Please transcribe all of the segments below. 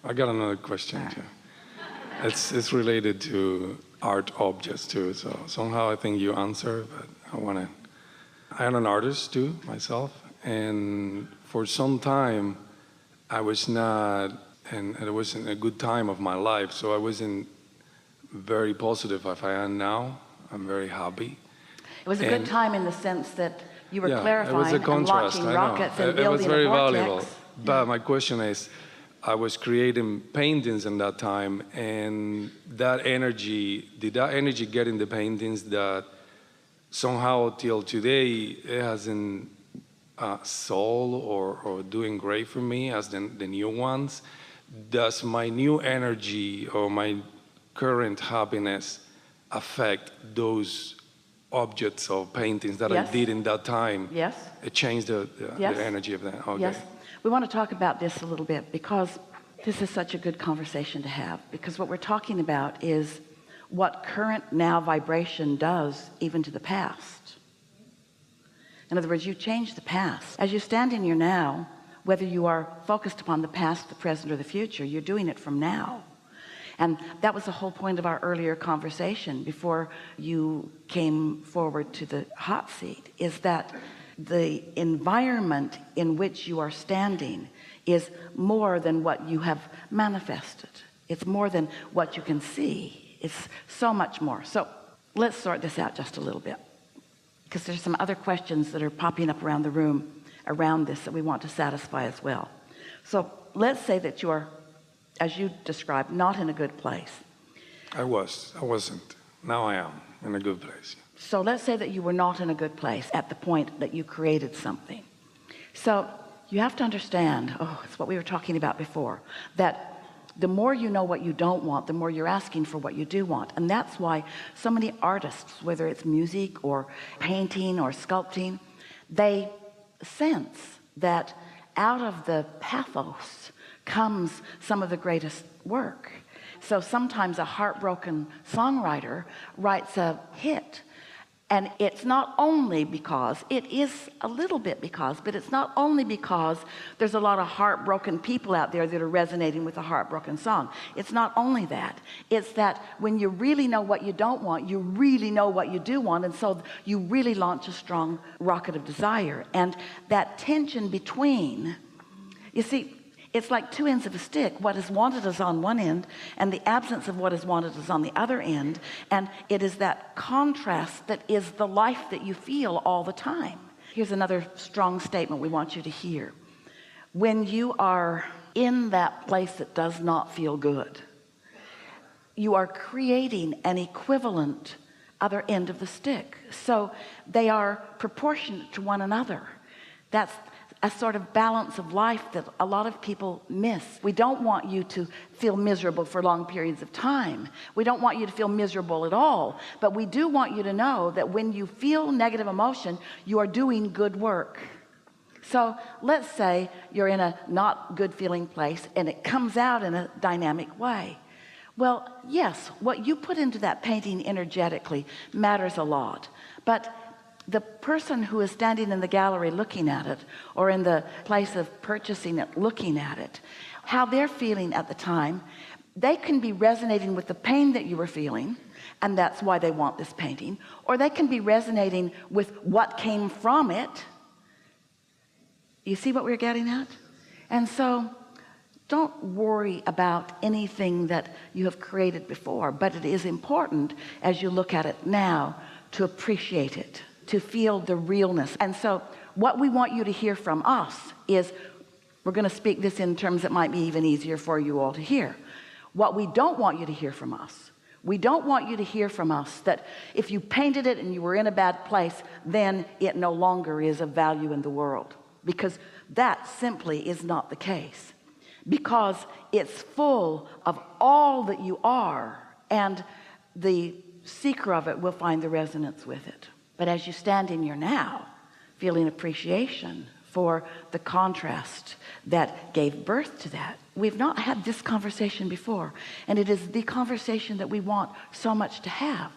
I got another question too. It's related to art objects too. So somehow I think you answer, but I am an artist too myself, and for some time I was not, and it wasn't a good time of my life. So I wasn't very positive as I am now. I'm very happy. It was a good time in the sense that you were It was a clarifying and contrast, launching I know. rockets and It was building very a vortex. valuable. But my question is, I was creating paintings in that time, and that energy, did that energy get in the paintings that somehow till today it hasn't soul or doing great for me as the new ones? Does my new energy or my current happiness affect those objects or paintings that Yes. I did in that time? Yes. It changed the Yes. energy of that. Okay. Yes. We want to talk about this a little bit because this is such a good conversation to have, because what we're talking about is what current now vibration does even to the past. In other words, you change the past. As you stand in your now, whether you are focused upon the past, the present, or the future, you're doing it from now. And that was the whole point of our earlier conversation before you came forward to the hot seat, is that the environment in which you are standing is more than what you have manifested. It's more than what you can see. It's so much more. So let's sort this out just a little bit, because there's some other questions that are popping up around the room around this that we want to satisfy as well. So let's say that you are, as you described, not in a good place. I wasn't. Now I am in a good place. So let's say that you were not in a good place at the point that you created something. So you have to understand, it's what we were talking about before, that the more you know what you don't want, the more you're asking for what you do want. And that's why so many artists, whether it's music or painting or sculpting, they sense that out of the pathos comes some of the greatest work. So sometimes a heartbroken songwriter writes a hit, and it's not only because, it is a little bit because, but it's not only because there's a lot of heartbroken people out there that are resonating with a heartbroken song. It's not only that. It's that when you really know what you don't want, you really know what you do want, and so you really launch a strong rocket of desire. And that tension between, you see, it's like two ends of a stick. What is wanted is on one end, and the absence of what is wanted is on the other end. And it is that contrast that is the life that you feel all the time. Here's another strong statement we want you to hear. When you are in that place that does not feel good, you are creating an equivalent other end of the stick. So they are proportionate to one another. That's a sort of balance of life that a lot of people miss. We don't want you to feel miserable for long periods of time. We don't want you to feel miserable at all, but we do want you to know that when you feel negative emotion, you are doing good work. So let's say you're in a not good feeling place and it comes out in a dynamic way. Well, yes, what you put into that painting energetically matters a lot, but the person who is standing in the gallery looking at it, or in the place of purchasing it looking at it, how they're feeling at the time, they can be resonating with the pain that you were feeling, and that's why they want this painting, or they can be resonating with what came from it. You see what we're getting at? And so don't worry about anything that you have created before, but it is important as you look at it now to appreciate it, to feel the realness. And so what we want you to hear from us is, we're going to speak this in terms that might be even easier for you all to hear. What we don't want you to hear from us, we don't want you to hear from us that if you painted it and you were in a bad place, then it no longer is of value in the world, because that simply is not the case, because it's full of all that you are, and the seeker of it will find the resonance with it. But as you stand in your now, feeling appreciation for the contrast that gave birth to that. We've not had this conversation before, and it is the conversation that we want so much to have,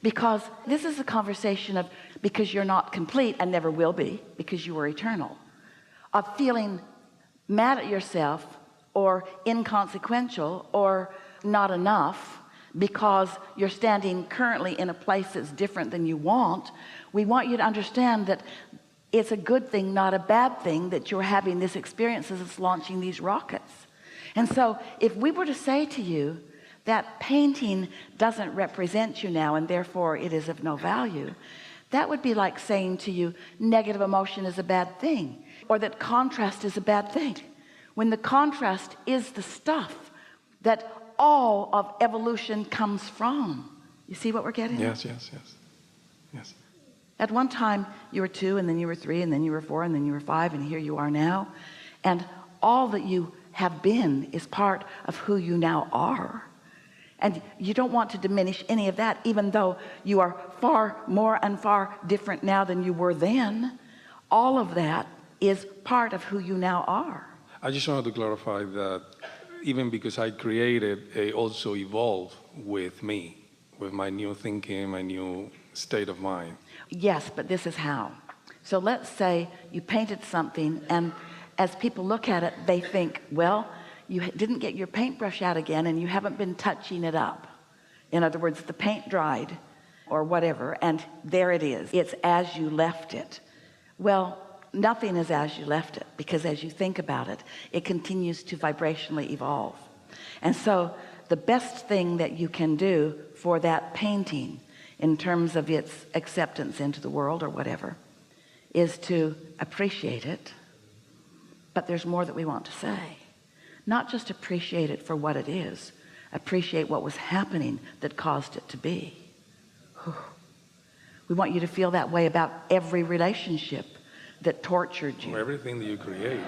because this is a conversation of, because you're not complete and never will be, because you are eternal, of feeling mad at yourself or inconsequential or not enough because you're standing currently in a place that's different than you want. We want you to understand that it's a good thing, not a bad thing, that you're having this experience as it's launching these rockets. And so if we were to say to you that painting doesn't represent you now and therefore it is of no value, that would be like saying to you negative emotion is a bad thing, or that contrast is a bad thing, when the contrast is the stuff that all of evolution comes from. You see what we're getting at? Yes. At one time you were 2, and then you were 3, and then you were 4, and then you were 5, and here you are now. And all that you have been is part of who you now are. And you don't want to diminish any of that, even though you are far more and far different now than you were then. All of that is part of who you now are. I just wanted to clarify that even because I created, it also evolved with me, with my new thinking, my new state of mind. Yes, but this is how. So let's say you painted something, and as people look at it, they think, well, you didn't get your paintbrush out again, and you haven't been touching it up. In other words, the paint dried or whatever, and there it is. It's as you left it. Well, nothing is as you left it, because as you think about it, it continues to vibrationally evolve. And so the best thing that you can do for that painting in terms of its acceptance into the world or whatever is to appreciate it. But there's more that we want to say. Not just appreciate it for what it is, appreciate what was happening that caused it to be. We want you to feel that way about every relationship that tortured you. Everything that you create.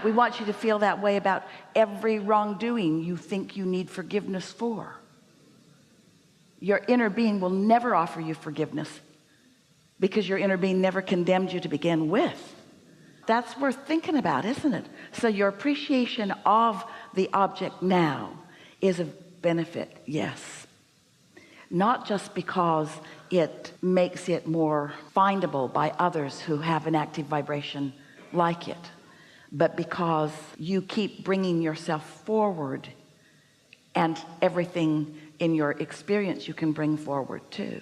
We want you to feel that way about every wrongdoing you think you need forgiveness for. Your inner being will never offer you forgiveness because your inner being never condemned you to begin with. That's worth thinking about, isn't it? So your appreciation of the object now is of benefit, yes. Not just because it makes it more findable by others who have an active vibration like it, but because you keep bringing yourself forward, and everything in your experience you can bring forward too.